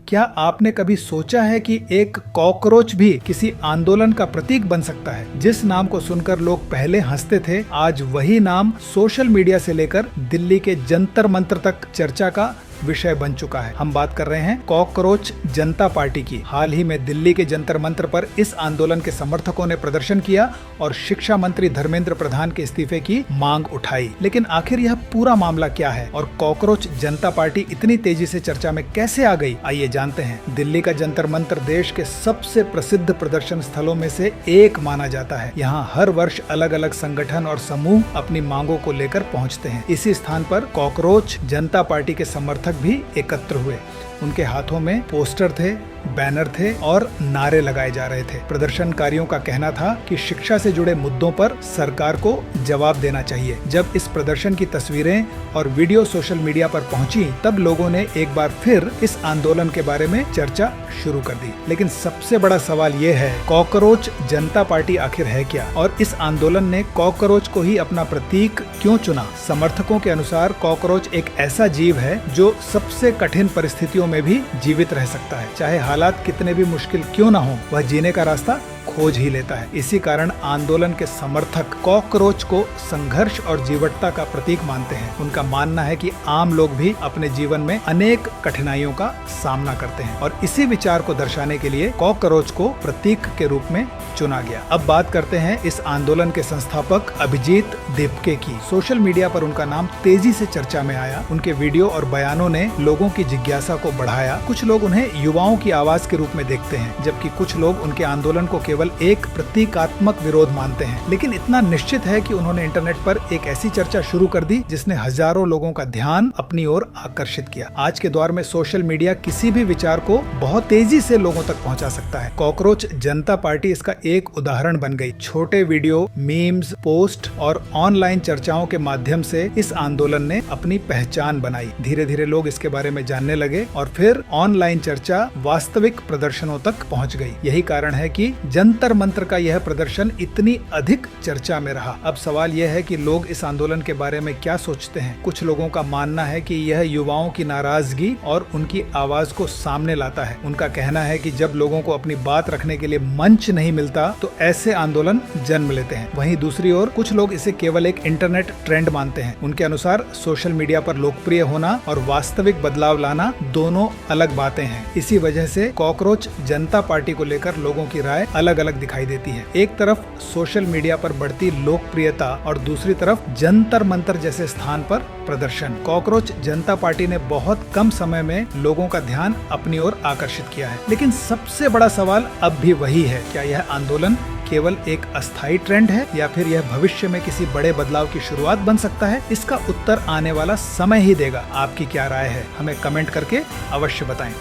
क्या आपने कभी सोचा है कि एक कॉकरोच भी किसी आंदोलन का प्रतीक बन सकता है? जिस नाम को सुनकर लोग पहले हंसते थे, आज वही नाम सोशल मीडिया से लेकर दिल्ली के जंतर मंतर तक चर्चा का विषय बन चुका है। हम बात कर रहे हैं कॉकरोच जनता पार्टी की। हाल ही में दिल्ली के जंतर मंतर पर इस आंदोलन के समर्थकों ने प्रदर्शन किया और शिक्षा मंत्री धर्मेंद्र प्रधान के इस्तीफे की मांग उठाई। लेकिन आखिर यह पूरा मामला क्या है और कॉकरोच जनता पार्टी इतनी तेजी से चर्चा में कैसे आ गई, आइए जानते हैं। दिल्ली का जंतर मंतर देश के सबसे प्रसिद्ध प्रदर्शन स्थलों में से एक माना जाता है। यहाँ हर वर्ष अलग अलग संगठन और समूह अपनी मांगों को लेकर पहुँचते हैं। इसी स्थान पर कॉकरोच जनता पार्टी के समर्थक भी एकत्र हुए। उनके हाथों में पोस्टर थे, बैनर थे और नारे लगाए जा रहे थे। प्रदर्शनकारियों का कहना था कि शिक्षा से जुड़े मुद्दों पर सरकार को जवाब देना चाहिए। जब इस प्रदर्शन की तस्वीरें और वीडियो सोशल मीडिया पर पहुंची, तब लोगों ने एक बार फिर इस आंदोलन के बारे में चर्चा शुरू कर दी। लेकिन सबसे बड़ा सवाल ये है, कॉकरोच जनता पार्टी आखिर है क्या और इस आंदोलन ने कॉकरोच को ही अपना प्रतीक क्यों चुना? समर्थकों के अनुसार कॉकरोच एक ऐसा जीव है जो सबसे कठिन परिस्थितियों में भी जीवित रह सकता है। चाहे हालात कितने भी मुश्किल क्यों ना हो, वह जीने का रास्ता खोज ही लेता है। इसी कारण आंदोलन के समर्थक कॉकरोच को संघर्ष और जीवटता का प्रतीक मानते हैं। उनका मानना है कि आम लोग भी अपने जीवन में अनेक कठिनाइयों का सामना करते हैं और इसी विचार को दर्शाने के लिए कॉकरोच को प्रतीक के रूप में चुना गया। अब बात करते हैं इस आंदोलन के संस्थापक अभिजीत दीपके की। सोशल मीडिया पर उनका नाम तेजी से चर्चा में आया। उनके वीडियो और बयानों ने लोगों की जिज्ञासा को बढ़ाया। कुछ लोग उन्हें युवाओं की आवाज के रूप में देखते हैं, जबकि कुछ लोग उनके आंदोलन को केवल एक प्रतीकात्मक विरोध मानते हैं। लेकिन इतना निश्चित है कि उन्होंने इंटरनेट पर एक ऐसी चर्चा शुरू कर दी जिसने हजारों लोगों का ध्यान अपनी ओर आकर्षित किया। आज के दौर में सोशल मीडिया किसी भी विचार को बहुत तेजी से लोगों तक पहुंचा सकता है। कॉकरोच जनता पार्टी इसका एक उदाहरण बन गई। छोटे वीडियो, मीम्स, पोस्ट और ऑनलाइन चर्चाओं के माध्यम से इस आंदोलन ने अपनी पहचान बनाई। धीरे धीरे लोग इसके बारे में जानने लगे और फिर ऑनलाइन चर्चा वास्तविक प्रदर्शनों तक पहुंच गई। यही कारण है कि जंतर मंतर का यह प्रदर्शन इतनी अधिक चर्चा में रहा। अब सवाल यह है कि लोग इस आंदोलन के बारे में क्या सोचते हैं। कुछ लोगों का मानना है कि यह युवाओं की नाराजगी और उनकी आवाज को सामने लाता है। उनका कहना है कि जब लोगों को अपनी बात रखने के लिए मंच नहीं मिलता तो ऐसे आंदोलन जन्म लेते हैं। वहीं दूसरी ओर कुछ लोग इसे केवल एक इंटरनेट ट्रेंड मानते हैं। उनके अनुसार सोशल मीडिया पर लोकप्रिय होना और वास्तविक बदलाव लाना दोनों अलग बातें हैं। इसी वजह से कॉकरोच जनता पार्टी को लेकर लोगों की राय अलग अलग दिखाई देती है। एक तरफ सोशल मीडिया पर बढ़ती लोकप्रियता और दूसरी तरफ जंतर मंतर जैसे स्थान पर प्रदर्शन। कॉकरोच जनता पार्टी ने बहुत कम समय में लोगों का ध्यान अपनी ओर आकर्षित किया है। लेकिन सबसे बड़ा सवाल अब भी वही है, क्या यह आंदोलन केवल एक अस्थायी ट्रेंड है या फिर यह भविष्य में किसी बड़े बदलाव की शुरुआत बन सकता है? इसका उत्तर आने वाला समय ही देगा। आपकी क्या राय है? हमें कमेंट करके अवश्य बताएं।